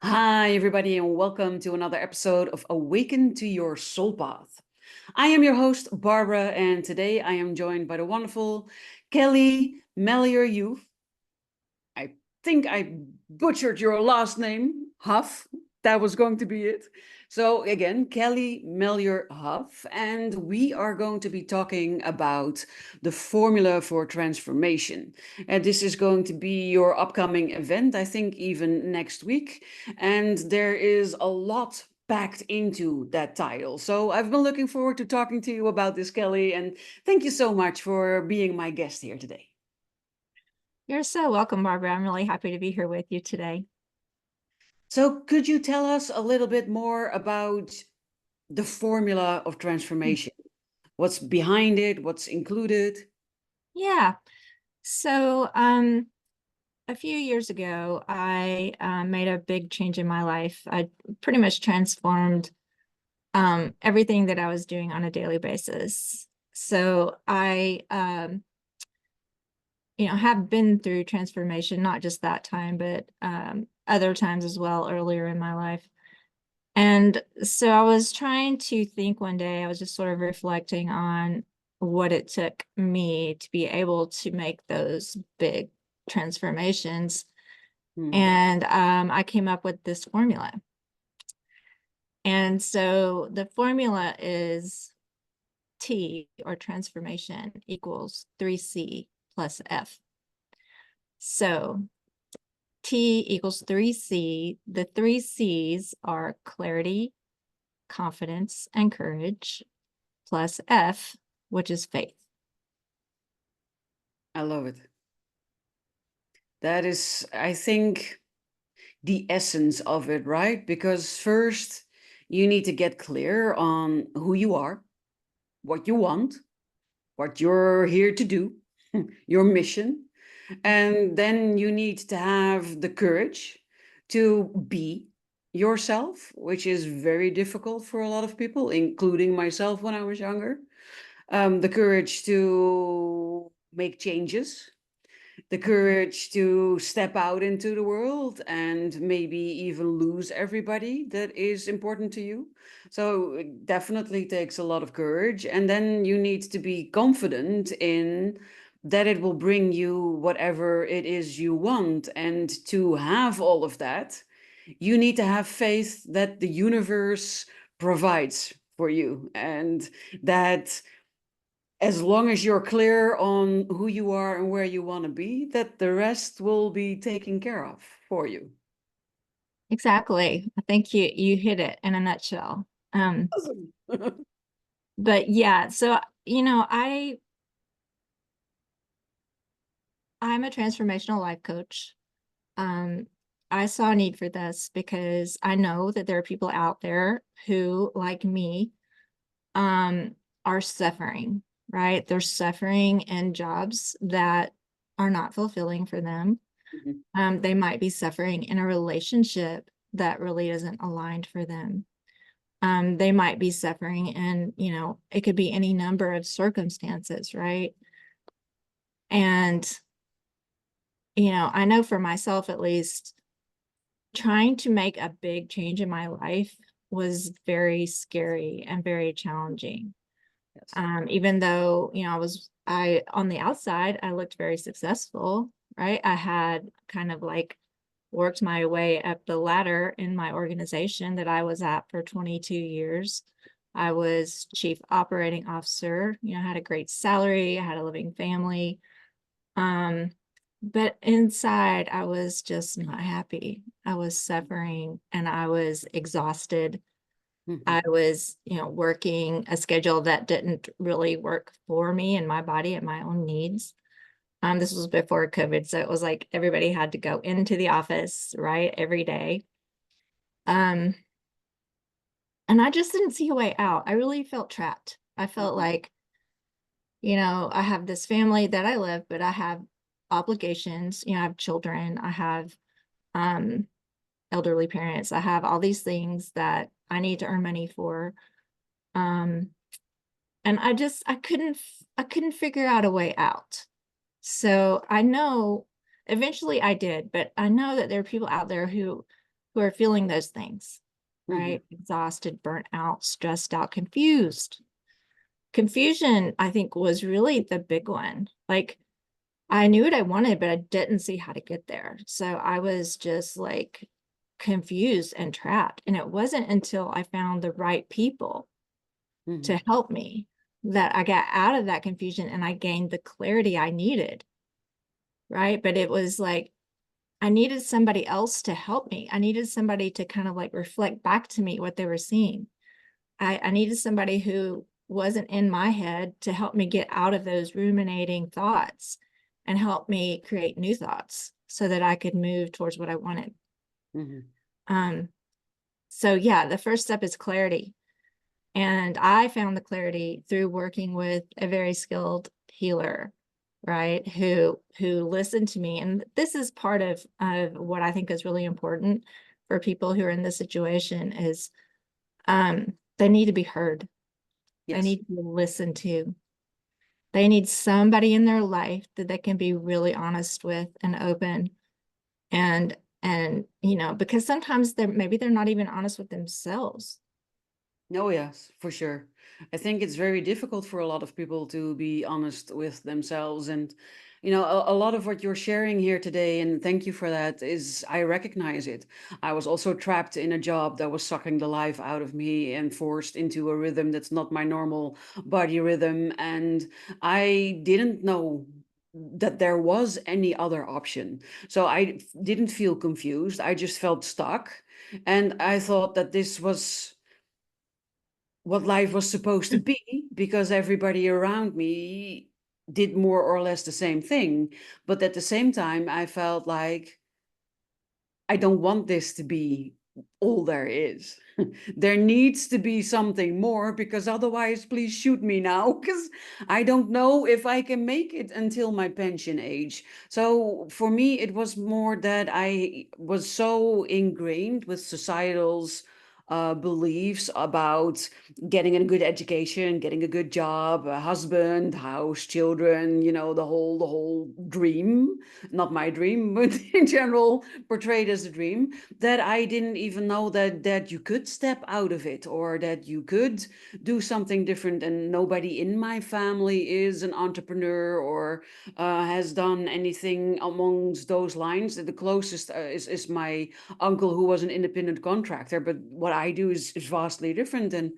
Hi, everybody, and welcome to another episode of Awaken to Your Soul Path. I am your host, Barbara, and today I am joined by the wonderful Kelly Melear-Hough. I think I butchered your last name, Huff. That was going to be it. So again, Kelly Melear-Hough, and we are going to be talking about the formula for transformation. And this is going to be your upcoming event, I think even next week. And there is a lot packed into that title. So I've been looking forward to talking to you about this, Kelly, and thank you so much for being my guest here today. You're so welcome, Barbara. I'm really happy to be here with you today. So could you tell us a little bit more about the formula of transformation? What's behind it? What's included? Yeah. So, a few years ago, I made a big change in my life. I pretty much transformed everything that I was doing on a daily basis. So I, have been through transformation, not just that time, but other times as well earlier in my life. And so I was trying to think one day, I was just sort of reflecting on what it took me to be able to make those big transformations. And I came up with this formula. And so the formula is T, or transformation, equals 3C plus F. So T equals 3C. The 3Cs are clarity, confidence, and courage, plus F, which is faith. I love it. That is, I think, the essence of it, right? Because first, you need to get clear on who you are, what you want, what you're here to do, your mission. And then you need to have the courage to be yourself, which is very difficult for a lot of people, including myself when I was younger. The courage to make changes, the courage to step out into the world and maybe even lose everybody that is important to you. So it definitely takes a lot of courage. And then you need to be confident in that it will bring you whatever it is you want. And to have all of that, you need to have faith that the universe provides for you, and that as long as you're clear on who you are and where you want to be, that the rest will be taken care of for you. Exactly. I think you hit it in a nutshell. Awesome. But yeah, so I'm a transformational life coach. Um, I saw a need for this because I know that there are people out there who, like me, are suffering, right? They're suffering in jobs that are not fulfilling for them. They might be suffering in a relationship that really isn't aligned for them. They might be suffering in, it could be any number of circumstances, right? And, I know for myself, at least, trying to make a big change in my life was very scary and very challenging. Yes. Even though, I on the outside, I looked very successful, right? I had kind of like worked my way up the ladder in my organization that I was at for 22 years. I was chief operating officer, had a great salary, I had a living family. But inside, I was just not happy. I was suffering and I was exhausted. I was, working a schedule that didn't really work for me and my body and my own needs. This was before COVID, so it was like everybody had to go into the office, right, every day. And I just didn't see a way out. I really felt trapped. I felt like, I have this family that I live, but I have obligations. I have children. I have um, elderly parents. I have all these things that I need to earn money for. Um, and I couldn't figure out a way out. So I know eventually I did, but I know that there are people out there who who are feeling those things, Mhm. right? Exhausted, burnt out, stressed out, confused. Confusion, I think, was really the big one. Like, I knew what I wanted, but I didn't see how to get there. So I was just like confused and trapped. And it wasn't until I found the right people to Mhm. help me that I got out of that confusion and I gained the clarity I needed. Right. But it was like, I needed somebody else to help me. I needed somebody to kind of like reflect back to me what they were seeing. I needed somebody who wasn't in my head to help me get out of those ruminating thoughts and help me create new thoughts so that I could move towards what I wanted. Mhm. Um, so yeah, the first step is clarity. And I found the clarity through working with a very skilled healer, right? Who listened to me. And this is part of what I think is really important for people who are in this situation is they need to be heard. They Yes. need to be listened to. They need somebody in their life that they can be really honest with and open and because sometimes they're not even honest with themselves. Oh, yes, for sure. I think it's very difficult for a lot of people to be honest with themselves. And, a lot of what you're sharing here today, and thank you for that, is I recognize it. I was also trapped in a job that was sucking the life out of me and forced into a rhythm that's not my normal body rhythm. And I didn't know that there was any other option. So I didn't feel confused. I just felt stuck. And I thought that this was what life was supposed to be because everybody around me did more or less the same thing. But at the same time, I felt like I don't want this to be all there is. There needs to be something more because otherwise, please shoot me now because I don't know if I can make it until my pension age. So for me, it was more that I was so ingrained with societal's beliefs about getting a good education, getting a good job, a husband, house, children, the whole dream. Not my dream, but in general portrayed as a dream, that I didn't even know that you could step out of it or that you could do something different. And nobody in my family is an entrepreneur or has done anything amongst those lines. The closest is my uncle, who was an independent contractor. But what I do is vastly different. And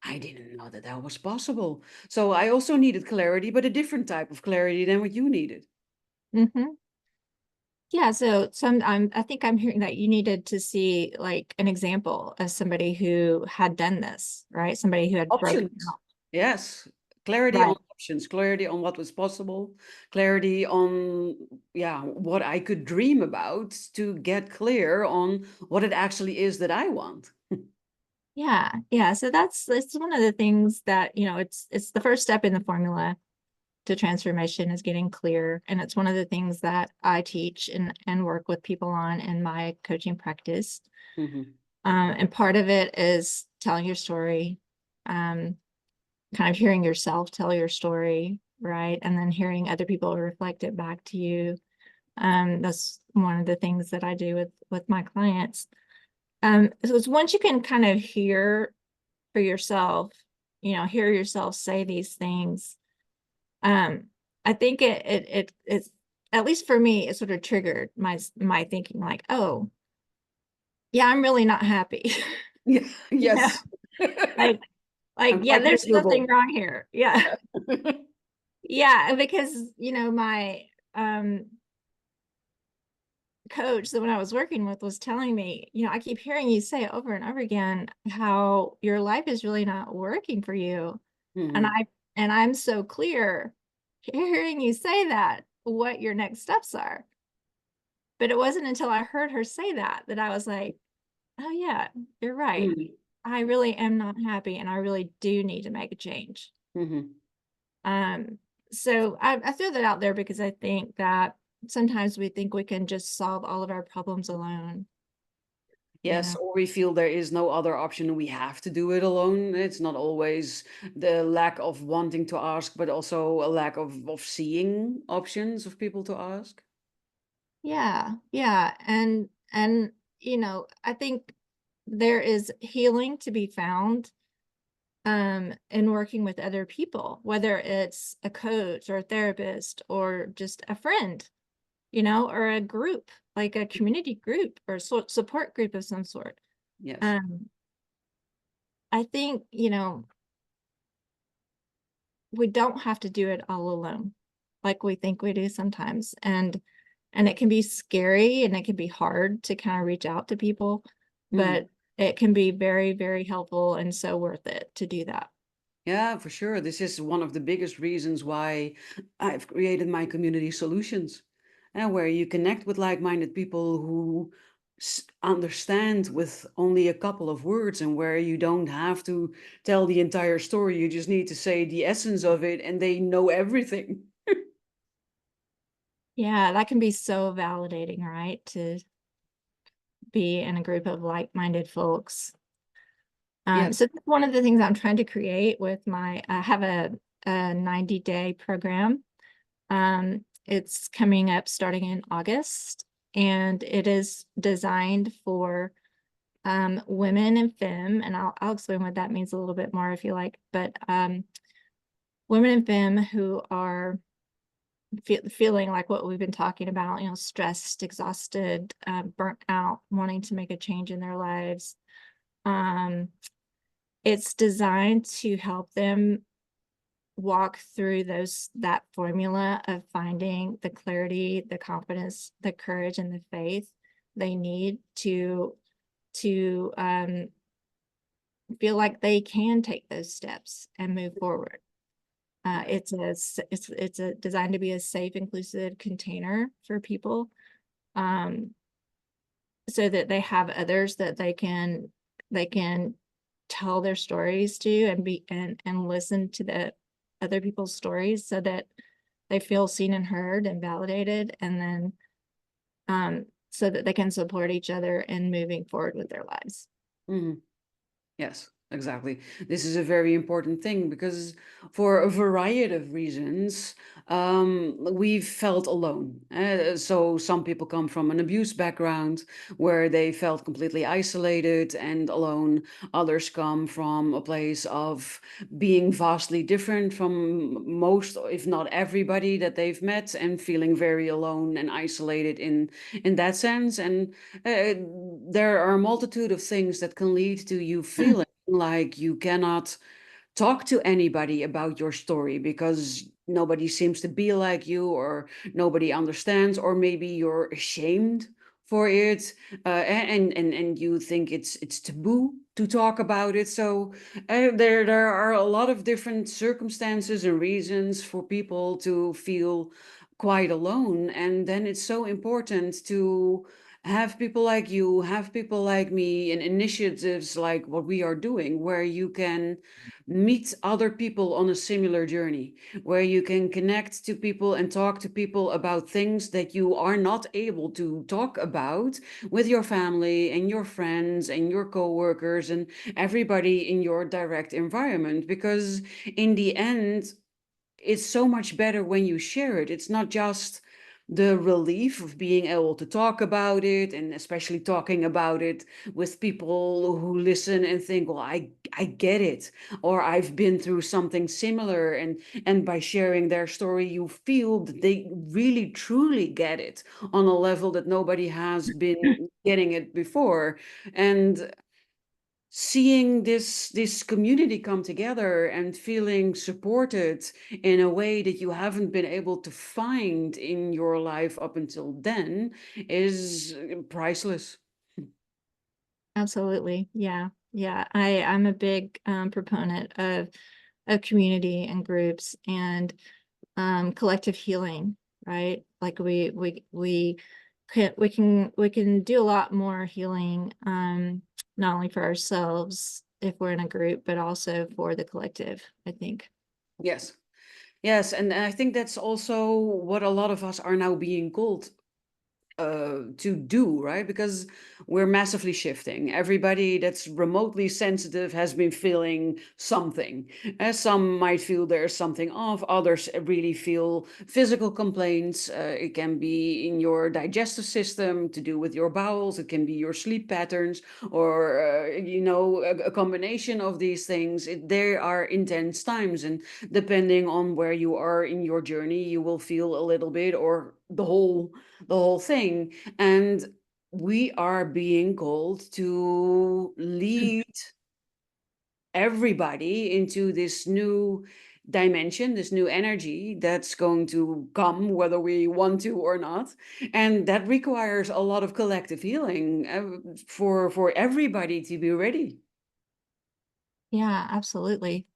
I didn't know that that was possible. So I also needed clarity, but a different type of clarity than what you needed. Hmm. Yeah, so I think I'm hearing that you needed to see like an example of somebody who had done this, right? Somebody who had broken Options. out. Yes. Clarity on Right. options, clarity on what was possible, clarity on, yeah, what I could dream about to get clear on what it actually is that I want. Yeah. Yeah. So that's one of the things that, it's the first step in the formula to transformation is getting clear. And it's one of the things that I teach and work with people on in my coaching practice. Mhm. And part of it is telling your story, um, kind of hearing yourself tell your story, right? And then hearing other people reflect it back to you. That's one of the things that I do with my clients. So it's once you can kind of hear for yourself, hear yourself say these things. Um, I think it's at least for me, it sort of triggered my thinking like, oh, yeah, I'm really not happy. Yeah, You know, yes. like I'm yeah, quite there's something miserable. wrong here. Yeah. Yeah. Yeah, because my coach that when I was working with was telling me, I keep hearing you say over and over again how your life is really not working for you. And Mhm. I'm so clear hearing you say that what your next steps are. But it wasn't until I heard her say that that I was like, oh yeah, you're right. Mhm. I really am not happy and I really do need to make a change. Mhm. Um, so I throw that out there because I think that sometimes we think we can just solve all of our problems alone, you Yes, know. or we feel there is no other option. We have to do it alone. It's not always the lack of wanting to ask, but also a lack of seeing options of people to ask. Yeah, yeah. And I think there is healing to be found in working with other people, whether it's a coach or a therapist or just a friend, or a group, like a community group or support group of some sort. Yes. Um, I think, we don't have to do it all alone like we think we do sometimes. And it can be scary and it can be hard to kind of reach out to people, Mhm. but it can be very, very helpful and so worth it to do that. Yeah, for sure. This is one of the biggest reasons why I've created my community solutions, where you connect with like-minded people who understand with only a couple of words, and where you don't have to tell the entire story. You just need to say the essence of it, and they know everything. Yeah, that can be so validating, right? To be in a group of like-minded folks. Yes. So that's one of the things I'm trying to create with I have a 90-day program. It's coming up starting in August, and it is designed for women in femme, and I'll explain what that means a little bit more if you like. But women in femme who are feeling like what we've been talking about, stressed, exhausted, burnt out, wanting to make a change in their lives. Um, it's designed to help them walk through that formula of finding the clarity, the confidence, the courage, and the faith they need to feel like they can take those steps and move forward. Right. It's designed to be a safe, inclusive container for people, um, so that they have others that they can tell their stories to and listen to the other people's stories so that they feel seen and heard and validated, and then so that they can support each other in moving forward with their lives. Mhm. Yes, exactly. This is a very important thing because, for a variety of reasons, we've felt alone. So, some people come from an abuse background where they felt completely isolated and alone. Others come from a place of being vastly different from most, if not everybody, that they've met, and feeling very alone and isolated in that sense. And uh, there are a multitude of things that can lead to you feeling like you cannot talk to anybody about your story because nobody seems to be like you, or nobody understands, or maybe you're ashamed for it, and you think it's taboo to talk about it. So there are a lot of different circumstances and reasons for people to feel quite alone, and then it's so important to have people like you, have people like me, and initiatives like what we are doing, where you can meet other people on a similar journey, where you can connect to people and talk to people about things that you are not able to talk about with your family and your friends and your coworkers and everybody in your direct environment. Because in the end, it's so much better when you share it. It's not just the relief of being able to talk about it, and especially talking about it with people who listen and think, well, I get it, or I've been through something similar, and by sharing their story, you feel that they really truly get it on a level that nobody has been getting it before. And seeing this community come together and feeling supported in a way that you haven't been able to find in your life up until then is priceless. Absolutely. Yeah. Yeah. I'm a big proponent of community and groups and collective healing, right? Like we can do a lot more healing, not only for ourselves if we're in a group, but also for the collective, I think. Yes. Yes, and I think that's also what a lot of us are now being called to do, right? Because we're massively shifting. Everybody that's remotely sensitive has been feeling something. Some might feel there's something off, others really feel physical complaints. It can be in your digestive system, to do with your bowels, it can be your sleep patterns, or, a combination of these things. There are intense times, and depending on where you are in your journey, you will feel a little bit or the whole thing. And we are being called to lead everybody into this new dimension, this new energy that's going to come, whether we want to or not. And that requires a lot of collective healing, for everybody to be ready. Yeah, absolutely.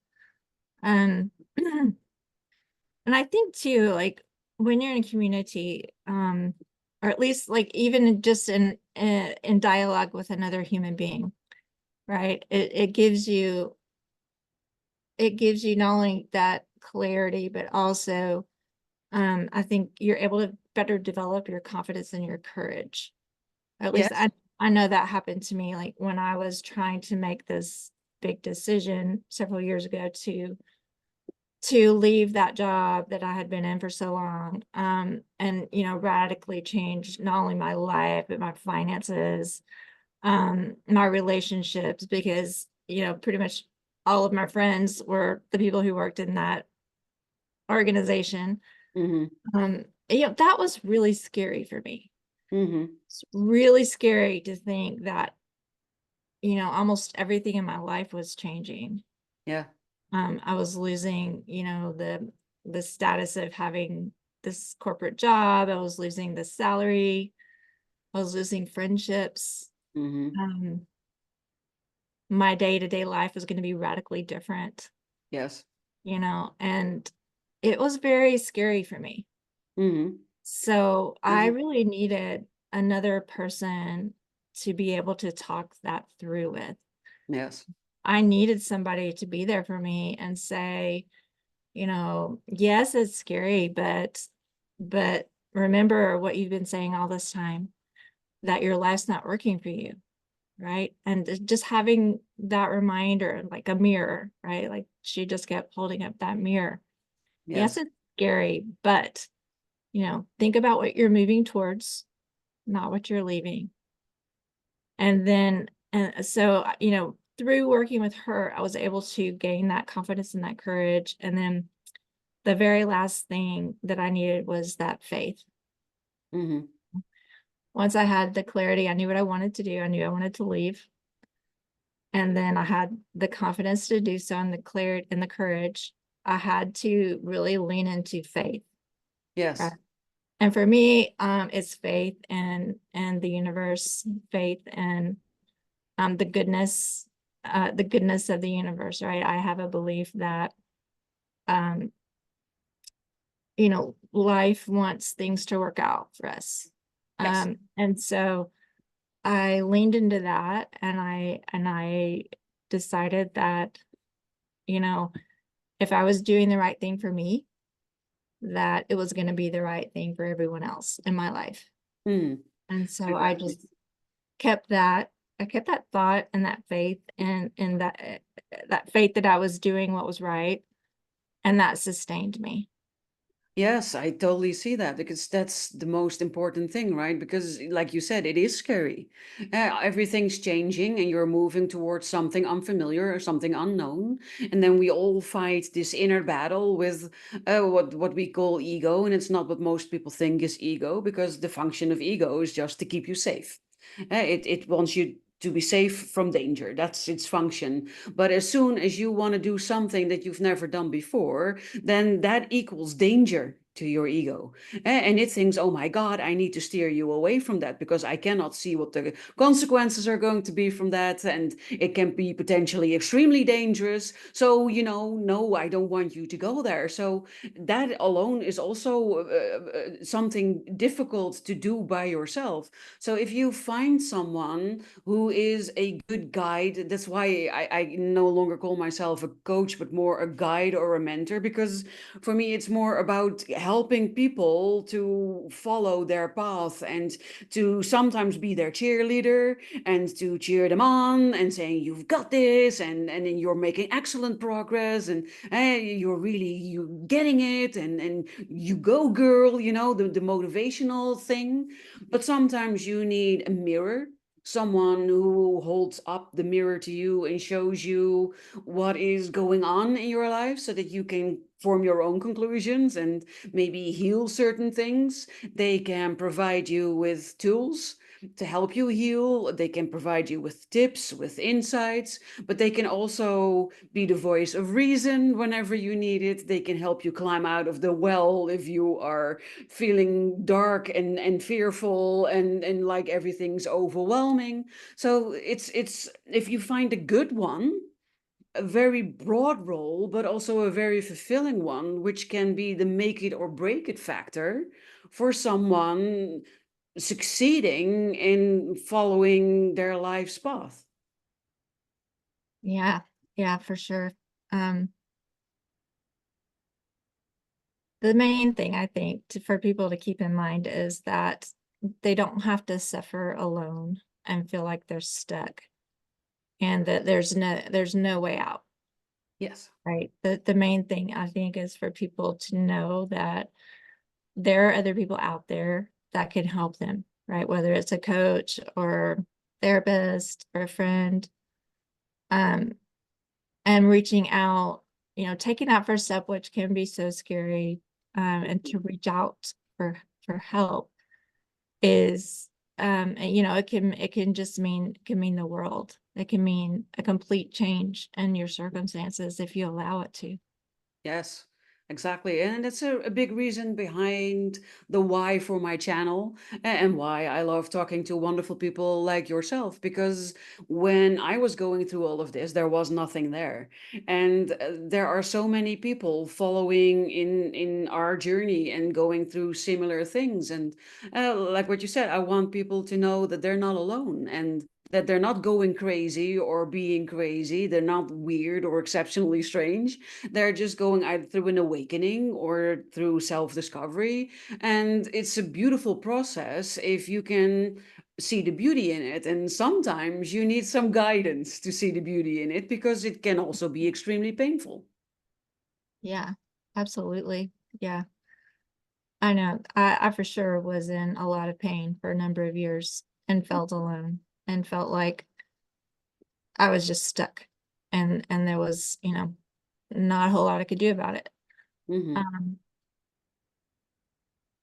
And and I think too, like when you're in a community, or at least like even just in dialogue with another human being, right? It gives you not only that clarity, but also I think you're able to better develop your confidence and your courage. At least Yes. I know that happened to me, like when I was trying to make this big decision several years ago to leave that job that I had been in for so long, and radically change not only my life but my finances, my relationships, because pretty much all of my friends were the people who worked in that organization. Mm-hmm. That was really scary for me. Mm-hmm. It's really scary to think that almost everything in my life was changing. Yeah. I was losing, the status of having this corporate job. I was losing the salary. I was losing friendships. Mm-hmm. Um, my day-to-day life was going to be radically different, Yes. and it was very scary for me. Mm-hmm. So I Yes. really needed another person to be able to talk that through with. Yes. I needed somebody to be there for me and say, yes, it's scary, but remember what you've been saying all this time, that your life's not working for you, right? And just having that reminder, like a mirror, right? Like she just kept holding up that mirror. Yes, Yes. it's scary, but think about what you're moving towards, not what you're leaving. And so, through working with her, I was able to gain that confidence and that courage. And then the very last thing that I needed was that faith. Mm-hmm. Once I had the clarity, I knew what I wanted to do. I knew I wanted to leave. And then I had the confidence to do so, and the clarity and the courage. I had to really lean into faith. Right? Yes. And for me, it's faith and the universe, faith and the goodness of the universe, right? I have a belief that um, life wants things to work out for us. Yes. And so I leaned into that, and I decided that, you know, if I was doing the right thing for me, that it was going to be the right thing for everyone else in my life. Mm. And so I Exactly. just kept that I kept that thought and that faith, and that faith that I was doing what was right, and that sustained me. Yes, I totally see that, because that's the most important thing, right? Because, like you said, it is scary. Everything's changing, and you're moving towards something unfamiliar or something unknown. And then we all fight this inner battle with what we call ego. And it's not what most people think is ego, because the function of ego is just to keep you safe. It wants you to be safe from danger. That's its function. But as soon as you want to do something that you've never done before, then that equals danger to your ego. And it thinks, oh my God, I need to steer you away from that, because I cannot see what the consequences are going to be from that. And it can be potentially extremely dangerous. So, no, I don't want you to go there. So that alone is also something difficult to do by yourself. So if you find someone who is a good guide, that's why I no longer call myself a coach, but more a guide or a mentor, because for me, it's more about helping people to follow their path and to sometimes be their cheerleader and to cheer them on and saying, you've got this, and then you're making excellent progress, and you're getting it, and you go girl, the motivational thing. But sometimes you need a mirror, someone who holds up the mirror to you and shows you what is going on in your life so that you can form your own conclusions and maybe heal certain things. They can provide you with tools to help you heal. They can provide you with tips, with insights, but they can also be the voice of reason whenever you need it. They can help you climb out of the well if you are feeling dark and fearful and like everything's overwhelming. So it's if you find a good one, a very broad role, but also a very fulfilling one, which can be the make it or break it factor for someone succeeding in following their life's path. Yeah, yeah, for sure. Um, the main thing I think for people to keep in mind is that they don't have to suffer alone and feel like they're stuck, and that there's no way out, Yes. right? The main thing I think is for people to know that there are other people out there that can help them, right? Whether it's a coach or therapist or a friend, um, and reaching out, taking that first step, which can be so scary, and to reach out for help is, and, it can just mean the world. It can mean a complete change in your circumstances if you allow it to. Yes, exactly. And that's a big reason behind the why for my channel, and why I love talking to wonderful people like yourself. Because when I was going through all of this, there was nothing there. And there are so many people following in our journey and going through similar things. And like what you said, I want people to know that they're not alone and that they're not going crazy or being crazy. They're not weird or exceptionally strange. They're just going either through an awakening or through self-discovery. And it's a beautiful process if you can see the beauty in it. And sometimes you need some guidance to see the beauty in it because it can also be extremely painful. Yeah, absolutely. Yeah. I know. I for sure was in a lot of pain for a number of years and felt alone and felt like I was just stuck, and there was, not a whole lot I could do about it. Hmm. Um,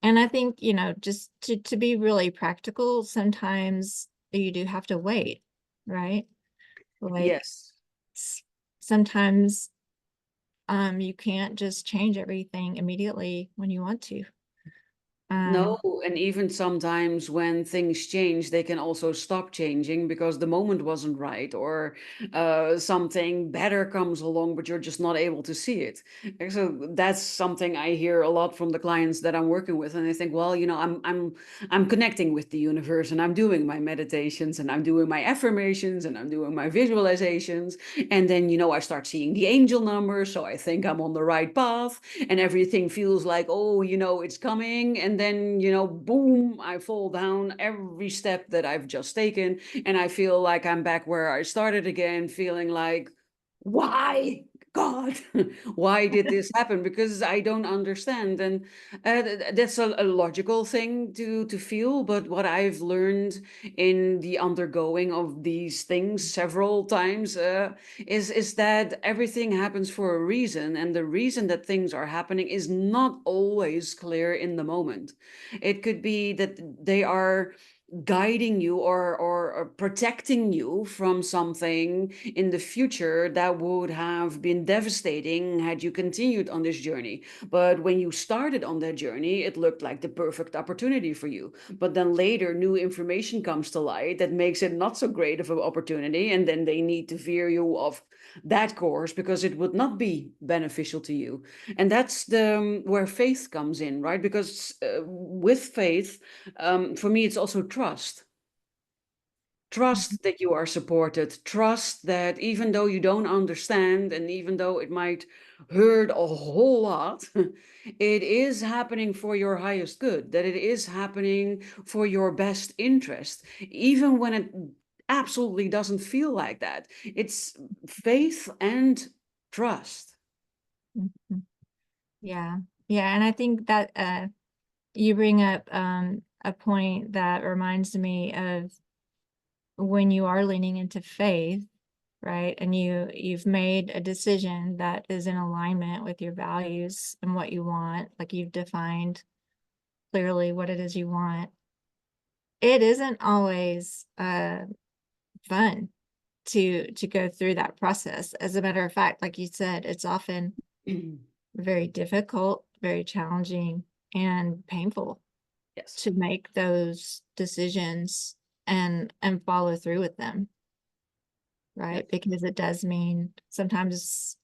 and I think, just to be really practical, sometimes you do have to wait, right? Like Yes. s- sometimes you can't just change everything immediately when you want to. No, Um, and even sometimes when things change, they can also stop changing because the moment wasn't right, or something better comes along, but you're just not able to see it. And so that's something I hear a lot from the clients that I'm working with, and I think, well, I'm connecting with the universe, and I'm doing my meditations, and I'm doing my affirmations, and I'm doing my visualizations, and then I start seeing the angel numbers, so I think I'm on the right path, and everything feels like, oh, it's coming, and then boom, I fall down every step that I've just taken, and I feel like I'm back where I started again, feeling like, why, God, why did this happen? Because I don't understand. And that's a logical thing to feel, but what I've learned in the undergoing of these things several times, is that everything happens for a reason, and the reason that things are happening is not always clear in the moment. It could be that they are guiding you, or protecting you from something in the future that would have been devastating had you continued on this journey. But when you started on that journey, it looked like the perfect opportunity for you. But then later, new information comes to light that makes it not so great of an opportunity. And then they need to veer you off that course because it would not be beneficial to you. And that's where faith comes in, right? Because with faith, for me, it's also trust. Trust that you are supported. Trust that even though you don't understand, and even though it might hurt a whole lot, it is happening for your highest good, that it is happening for your best interest, even when it absolutely doesn't feel like that. It's faith and trust. Mhm. Yeah. Yeah. And I think that you bring up a point that reminds me of when you are leaning into faith, right? And you've made a decision that is in alignment with your values and what you want, like you've defined clearly what it is you want. It isn't always fun to go through that process. As a matter of fact, like you said, it's often very difficult, very challenging, and painful Yes. to make those decisions and follow through with them, Yes. right? Because it does mean sometimes,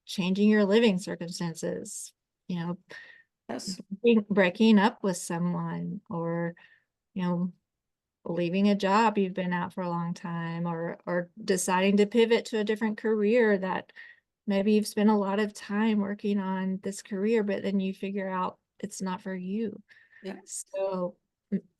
changing your living circumstances, you know, Yes. breaking up with someone, or, you know, leaving a job you've been at for a long time, or deciding to pivot to a different career that maybe you've spent a lot of time working on this career, but then you figure out it's not for you. Yeah. So,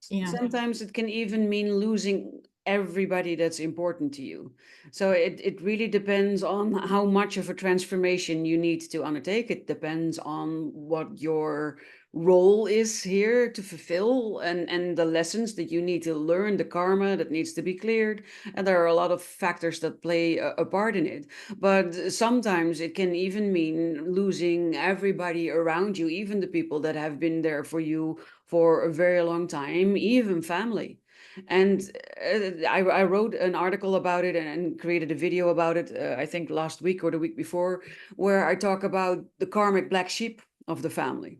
you know, Sometimes it can even mean losing everybody that's important to you. So it really depends on how much of a transformation you need to undertake. It depends on what your role is here to fulfill, and the lessons that you need to learn, the karma that needs to be cleared. And there are a lot of factors that play a part in it. But sometimes it can even mean losing everybody around you, even the people that have been there for you for a very long time, even family. And I wrote an article about it, and created a video about it, I think last week or the week before, where I talk about the karmic black sheep of the family.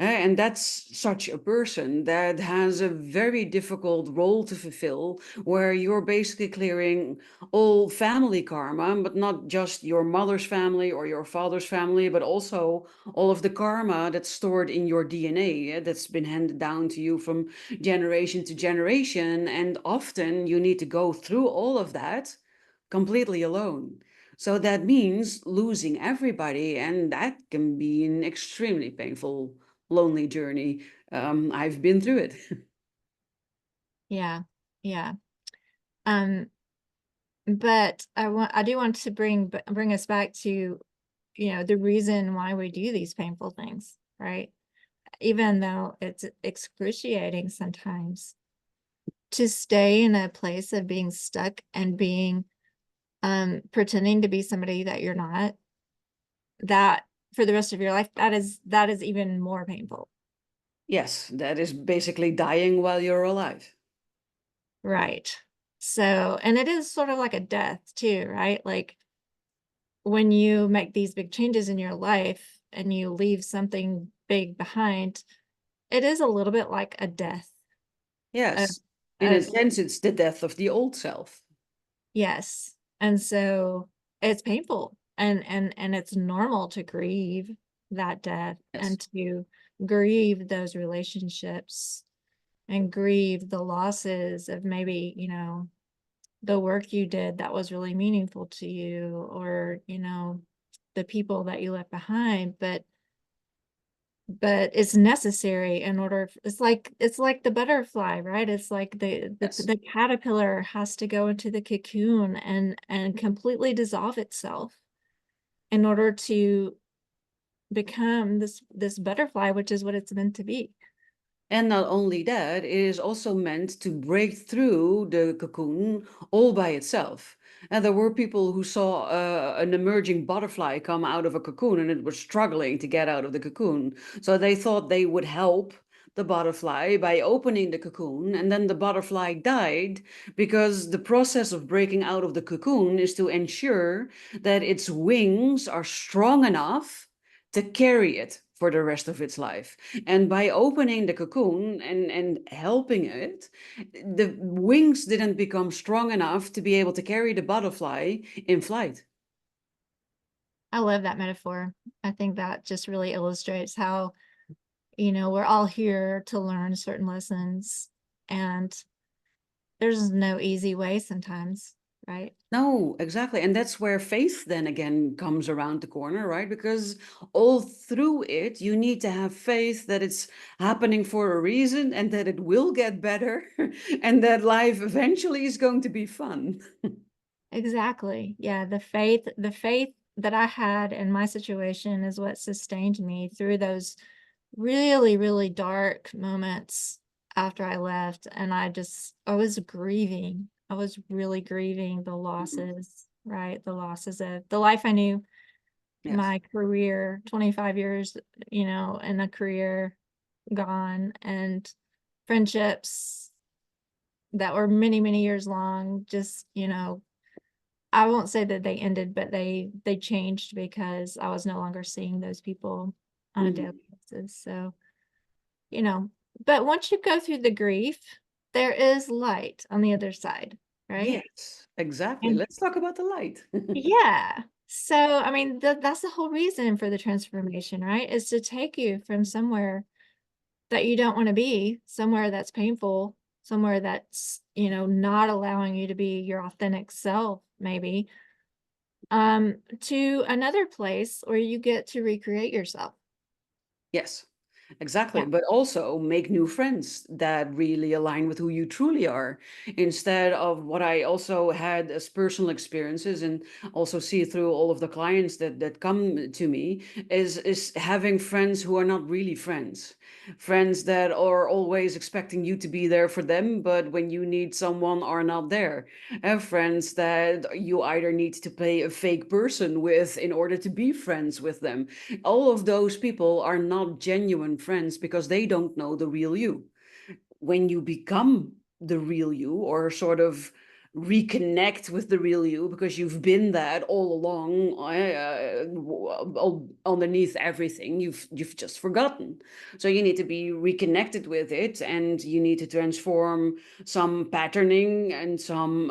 And that's such a person that has a very difficult role to fulfill, where you're basically clearing all family karma, but not just your mother's family or your father's family, but also all of the karma that's stored in your DNA, that's been handed down to you from generation to generation. And often you need to go through all of that completely alone. So that means losing everybody, and that can be an extremely painful, lonely journey. I've been through it. yeah, yeah. Um, but I do want to bring us back to, the reason why we do these painful things, right? Even though it's excruciating sometimes, to stay in a place of being stuck and being pretending to be somebody that you're not, that for the rest of your life, that is even more painful. Yes, that is basically dying while you're alive. Right. So, and it is sort of like a death too, right? Like when you make these big changes in your life and you leave something big behind, it is a little bit like a death. Uh, Yes, in a uh, sense, it's the death of the old self. yes. And so it's painful, and it's normal to grieve that death Yes. and to grieve those relationships and grieve the losses of maybe, the work you did that was really meaningful to you, or, the people that you left behind. But it's necessary in order, it's like the butterfly, right? It's like Yes. the caterpillar has to go into the cocoon and completely dissolve itself in order to become this butterfly, which is what it's meant to be. And not only that, it is also meant to break through the cocoon all by itself. And there were people who saw an emerging butterfly come out of a cocoon, and it was struggling to get out of the cocoon. So they thought they would help the butterfly by opening the cocoon, and then the butterfly died, because the process of breaking out of the cocoon is to ensure that its wings are strong enough to carry it for the rest of its life. And by opening the cocoon and helping it, the wings didn't become strong enough to be able to carry the butterfly in flight. I love that metaphor. I think that just really illustrates how, we're all here to learn certain lessons, and there's no easy way sometimes, right? No, exactly. And that's where faith then again comes around the corner, right? Because all through it, you need to have faith that it's happening for a reason and that it will get better and that life eventually is going to be fun. Exactly. Yeah, the faith that I had in my situation is what sustained me through those really, really dark moments after I left, and I was grieving. I was really grieving the Mhm. losses, right? The losses of the life I knew, Yes. my career, 25 years, in a career gone, and friendships that were many, many years long, just, I won't say that they ended, but they changed because I was no longer seeing those people on a daily Mhm. basis. So, you know, but once you go through the grief, there is light on the other side, right? Yes, exactly. And Let's talk about the light. yeah. So, I mean, that's the whole reason for the transformation, right? Is to take you from somewhere that you don't want to be, somewhere that's painful, somewhere that's, not allowing you to be your authentic self, maybe, to another place where you get to recreate yourself. Yes, exactly. Yeah. But also make new friends that really align with who you truly are, instead of what I also had as personal experiences and also see through all of the clients that come to me is having friends who are not really friends. Friends that are always expecting you to be there for them, but when you need someone are not there. And friends that you either need to play a fake person with in order to be friends with them. All of those people are not genuine friends because they don't know the real you. When you become the real you, or sort of reconnect with the real you because you've been that all along, underneath everything, you've just forgotten. So you need to be reconnected with it, and you need to transform some patterning and some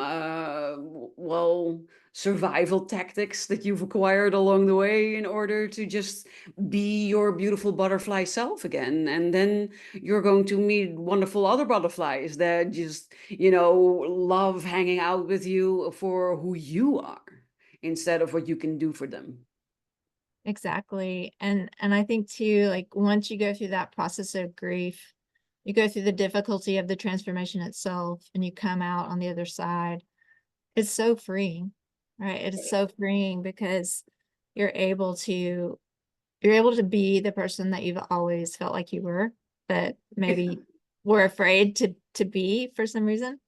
well, survival tactics that you've acquired along the way in order to just be your beautiful butterfly self again. And then you're going to meet wonderful other butterflies that just, love hanging out with you for who you are instead of what you can do for them. Exactly. And I think too, like once you go through that process of grief, you go through the difficulty of the transformation itself and you come out on the other side, it's so freeing, right? It is so freeing because you're able to you're able to be the person that you've always felt like you were, but maybe were afraid to be for some reason.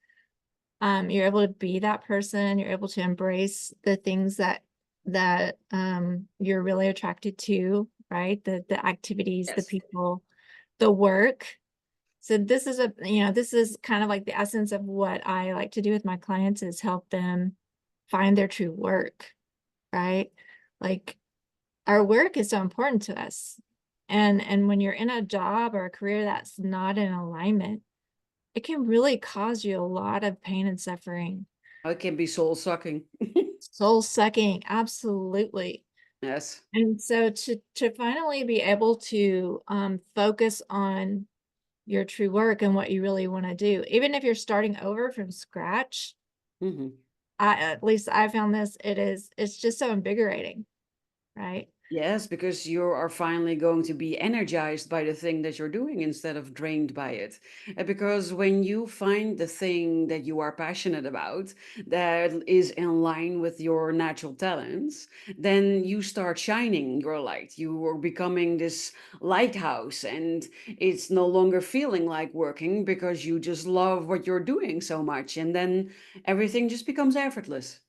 You're able to be that person, you're able to embrace the things that you're really attracted to, right? The activities, the Yes. people, the work. So this is kind of like the essence of what I like to do with my clients is help them find their true work, right? Like our work is so important to us. And when you're in a job or a career that's not in alignment, it can really cause you a lot of pain and suffering. It can be soul sucking. Soul sucking, absolutely. Yes. And so to finally be able to focus on your true work and what you really want to do, even if you're starting over from scratch, Hmm. at least I found this, it's just so invigorating, right? Yes, because you are finally going to be energized by the thing that you're doing instead of drained by it. Because when you find the thing that you are passionate about that is in line with your natural talents, then you start shining your light. You are becoming this lighthouse, and it's no longer feeling like working because you just love what you're doing so much. And then everything just becomes effortless.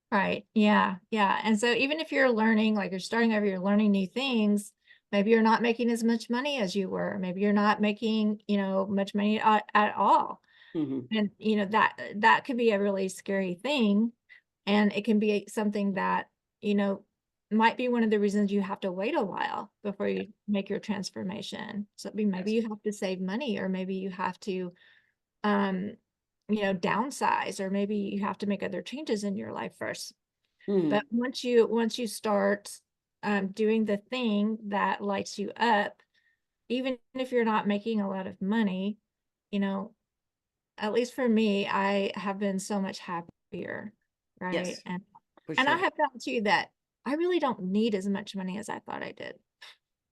Right. Yeah. Yeah. And so even if you're learning, like you're starting over, you're learning new things, maybe you're not making as much money as you were. Maybe you're not making, much money at all. Hmm. And that could be a really scary thing. And it can be something that, you know, might be one of the reasons you have to wait a while before you make your transformation. So maybe Yes. you have to save money, or maybe you have to um, downsize, or maybe you have to make other changes in your life first. But Hmm. once you start doing the thing that lights you up, even if you're not making a lot of money, you know, at least for me, I have been so much happier, right? Yes, for And I sure. have found too that I really don't need as much money as I thought I did.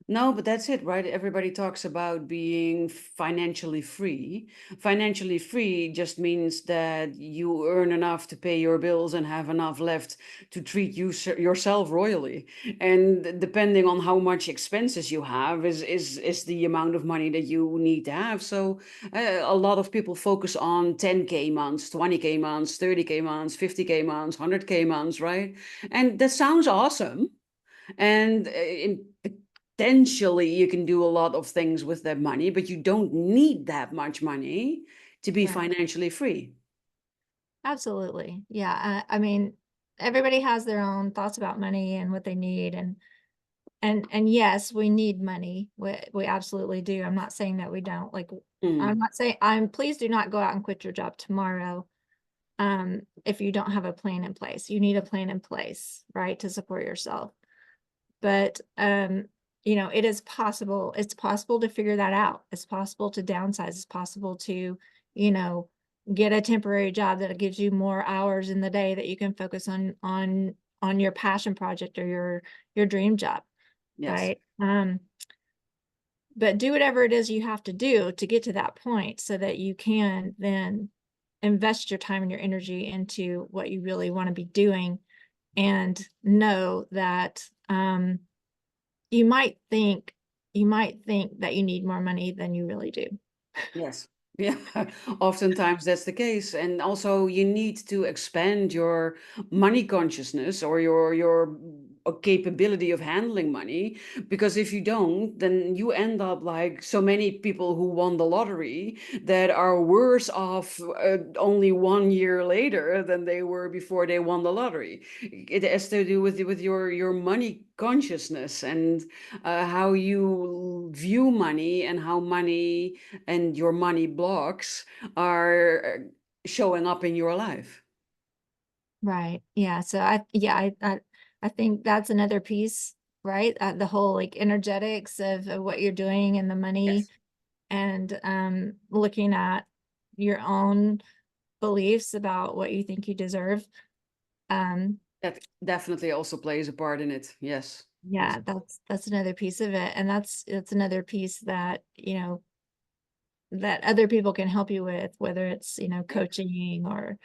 No, but that's it, right? Everybody talks about being financially free. Financially free just means that you earn enough to pay your bills and have enough left to treat yourself royally. And depending on how much expenses you have is the amount of money that you need to have. So a lot of people focus on 10K months, 20K months, 30K months, 50K months, 100K months, right? And that sounds awesome. And potentially you can do a lot of things with that money, but you don't need that much money to be Right. financially free. Absolutely. Yeah. I mean, everybody has their own thoughts about money and what they need. And yes, we need money. We absolutely do. I'm not saying that we don't. Like, I'm Mm, not saying please do not go out and quit your job tomorrow. If you don't have a plan in place. You need a plan in place, right, to support yourself. But it is possible. It's possible to figure that out. It's possible to downsize. It's possible to, you know, get a temporary job that gives you more hours in the day that you can focus on your passion project or your dream job, yes. right? But do whatever it is you have to do to get to that point so that you can then invest your time and your energy into what you really want to be doing, and know that you might think that you need more money than you really do. Yes. Yeah, oftentimes that's the case. And also you need to expand your money consciousness or your capability of handling money, because if you don't, then you end up like so many people who won the lottery that are worse off only 1 year later than they were before they won the lottery. It has to do with your money consciousness and how you view money and how money and your money blocks are showing up in your life. Right. Yeah. So I think that's another piece, right? The whole like energetics of what you're doing and the money, Yes. and looking at your own beliefs about what you think you deserve. Um, That definitely also plays a part in it. Yes. Yes. yeah, that's another piece of it. And that's another piece that, that other people can help you with, whether it's, Yeah. coaching or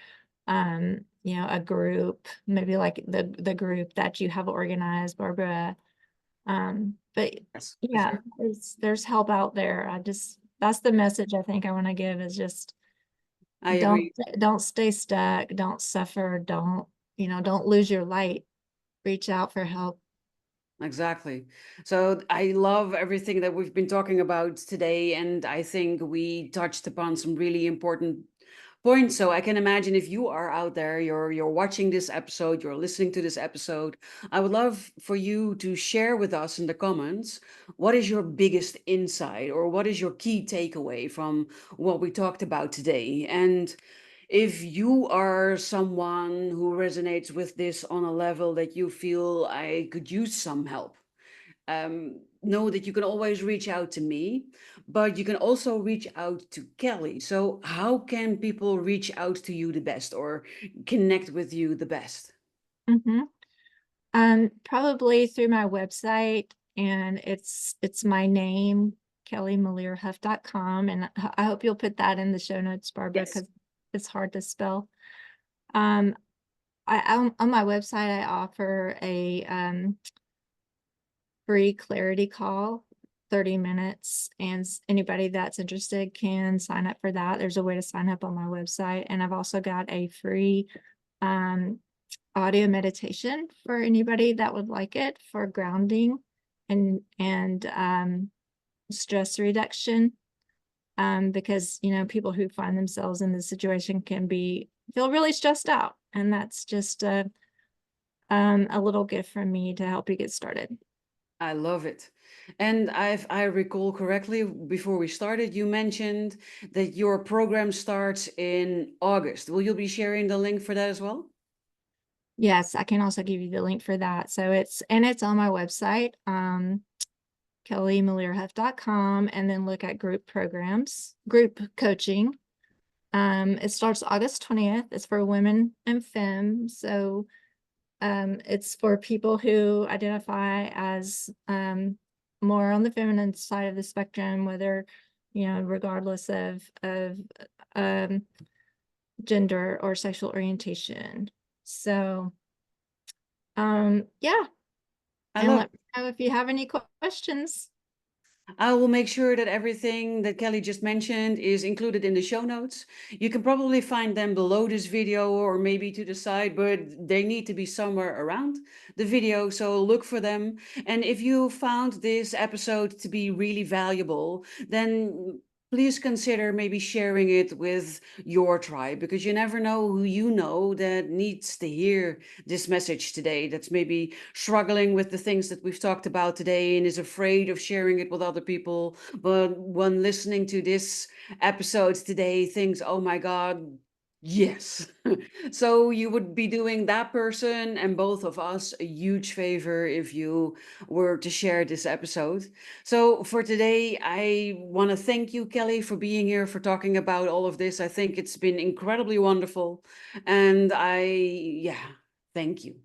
a group, maybe like the group that you have organized, Barbara. But Yes, for yeah, sure. there's help out there. That's the message I think I want to give, is just I don't agree. don't stay stuck, don't suffer, don't lose your light. Reach out for help. Exactly. So I love everything that we've been talking about today, and I think we touched upon some really important points. So I can imagine if you are out there, you're watching this episode, you're listening to this episode, I would love for you to share with us in the comments what is your biggest insight or what is your key takeaway from what we talked about today. And if you are someone who resonates with this on a level that you feel I could use some help, know that you can always reach out to me, but you can also reach out to Kelly. So, how can people reach out to you the best or connect with you the best? Hmm. Probably through my website, and it's my name, kellymelearhough.com. And I hope you'll put that in the show notes, Barbara, Yes. because it's hard to spell. Um, on my website, I offer a free clarity call, 30 minutes, and anybody that's interested can sign up for that. There's a way to sign up on my website, and I've also got a free um, audio meditation for anybody that would like it, for grounding and stress reduction. Because people who find themselves in this situation can feel really stressed out, and that's just a little gift from me to help you get started. I love it. And if I recall correctly, before we started, you mentioned that your program starts in August. Will you be sharing the link for that as well? Yes, I can also give you the link for that. So it's on my website, kellymelearhough.com, and then look at group programs, group coaching. It starts August 20th. It's for women and femme. So it's for people who identify as more on the feminine side of the spectrum, whether, regardless of um, gender or sexual orientation. So yeah, I and love let me know if you have any questions. I will make sure that everything that Kelly just mentioned is included in the show notes. You can probably find them below this video or maybe to the side, but they need to be somewhere around the video, so look for them. And if you found this episode to be really valuable, then please consider maybe sharing it with your tribe, because you never know who you know that needs to hear this message today, that's maybe struggling with the things that we've talked about today and is afraid of sharing it with other people. But when listening to this episode today, thinks, oh my God, yes. So you would be doing that person and both of us a huge favor if you were to share this episode. So for today, I want to thank you, Kelly, for being here, for talking about all of this. I think it's been incredibly wonderful. And yeah, thank you.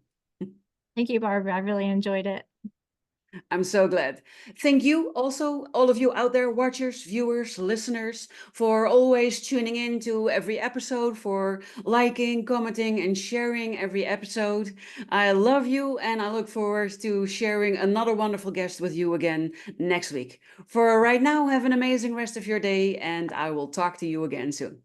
Thank you, Barbara. I really enjoyed it. I'm so glad. Thank you also, all of you out there, watchers, viewers, listeners, for always tuning in to every episode, for liking, commenting, and sharing every episode. I love you, and I look forward to sharing another wonderful guest with you again next week. For right now, have an amazing rest of your day, and I will talk to you again soon.